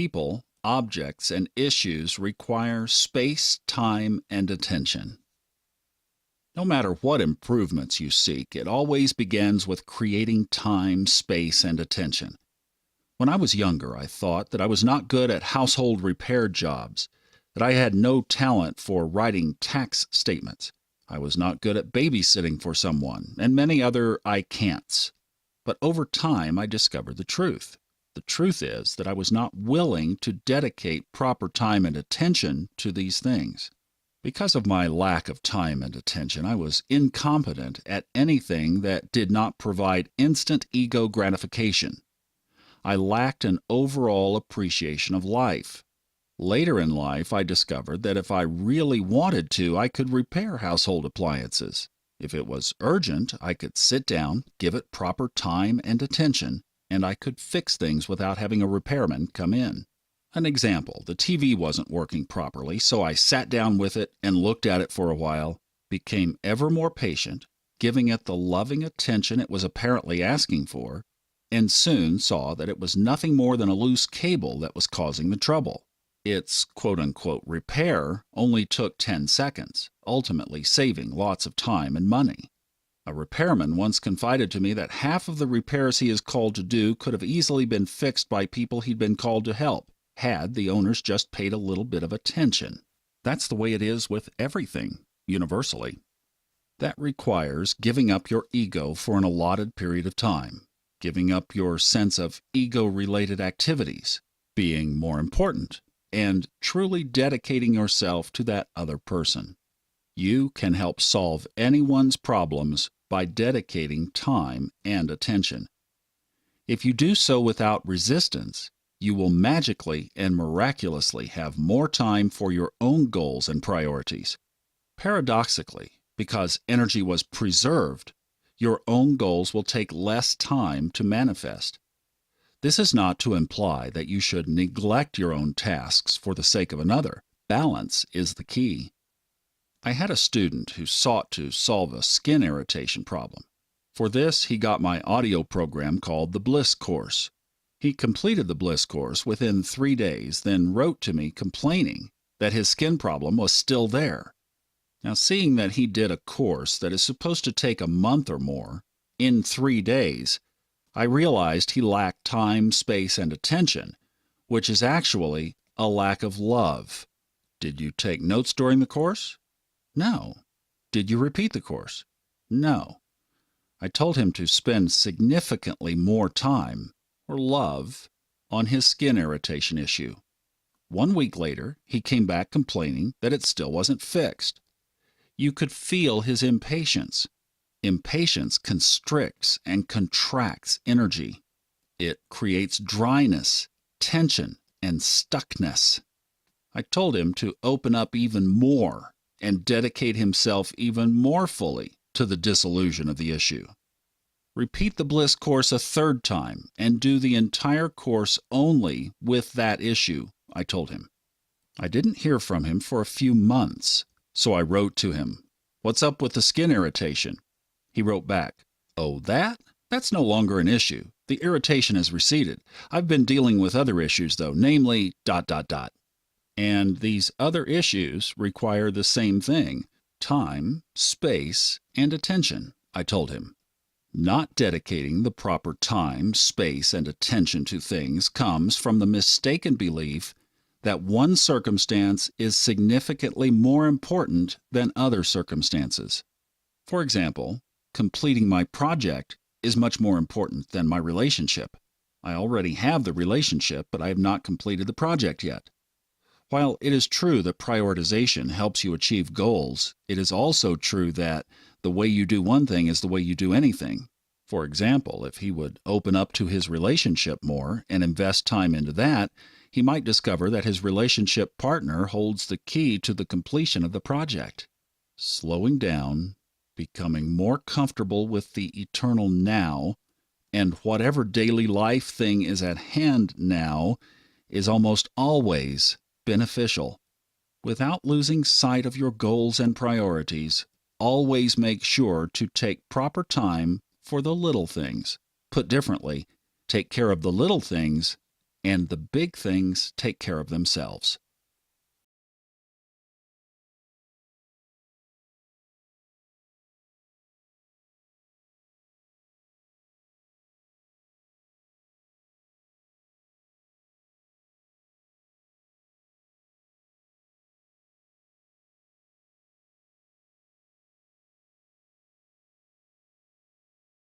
People, objects, and issues require space, time, and attention. No matter what improvements you seek, it always begins with creating time, space, and attention. When I was younger, I thought that I was not good at household repair jobs, that I had no talent for writing tax statements. I was not good at babysitting for someone, and many other I can'ts. But over time, I discovered the truth. The truth is that I was not willing to dedicate proper time and attention to these things. Because of my lack of time and attention, I was incompetent at anything that did not provide instant ego gratification. I lacked an overall appreciation of life. Later in life, I discovered that if I really wanted to, I could repair household appliances. If it was urgent, I could sit down, give it proper time and attention, and I could fix things without having a repairman come in. An example, the TV wasn't working properly, so I sat down with it and looked at it for a while, became ever more patient, giving it the loving attention it was apparently asking for, and soon saw that it was nothing more than a loose cable that was causing the trouble. Its quote-unquote repair only took 10 seconds, ultimately saving lots of time and money. A repairman once confided to me that half of the repairs he is called to do could have easily been fixed by people he'd been called to help, had the owners just paid a little bit of attention. That's the way it is with everything, universally. That requires giving up your ego for an allotted period of time, giving up your sense of ego-related activities, being more important, and truly dedicating yourself to that other person. You can help solve anyone's problems by dedicating time and attention. If you do so without resistance, you will magically and miraculously have more time for your own goals and priorities. Paradoxically, because energy was preserved, your own goals will take less time to manifest. This is not to imply that you should neglect your own tasks for the sake of another. Balance is the key. I had a student who sought to solve a skin irritation problem. For this, he got my audio program called the Bliss Course. He completed the Bliss Course within 3 days, then wrote to me complaining that his skin problem was still there. Now, seeing that he did a course that is supposed to take a month or more, in 3 days, I realized he lacked time, space, and attention, which is actually a lack of love. Did you take notes during the course? No. Did you repeat the course? No. I told him to spend significantly more time, or love, on his skin irritation issue. 1 week later, he came back complaining that it still wasn't fixed. You could feel his impatience. Impatience constricts and contracts energy. It creates dryness, tension, and stuckness. I told him to open up even more and dedicate himself even more fully to the dissolution of the issue. Repeat the Bliss Course a 3rd time and do the entire course only with that issue, I told him. I didn't hear from him for a few months, so I wrote to him, "What's up with the skin irritation?" He wrote back, "Oh, that's no longer an issue. The irritation has receded. I've been dealing with other issues, though, namely ... And these other issues require the same thing: time, space, and attention," I told him. Not dedicating the proper time, space, and attention to things comes from the mistaken belief that one circumstance is significantly more important than other circumstances. For example, completing my project is much more important than my relationship. I already have the relationship, but I have not completed the project yet. While it is true that prioritization helps you achieve goals, it is also true that the way you do one thing is the way you do anything. For example, if he would open up to his relationship more and invest time into that, he might discover that his relationship partner holds the key to the completion of the project. Slowing down, becoming more comfortable with the eternal now, and whatever daily life thing is at hand now, is almost always beneficial. Without losing sight of your goals and priorities, always make sure to take proper time for the little things. Put differently, take care of the little things and the big things take care of themselves.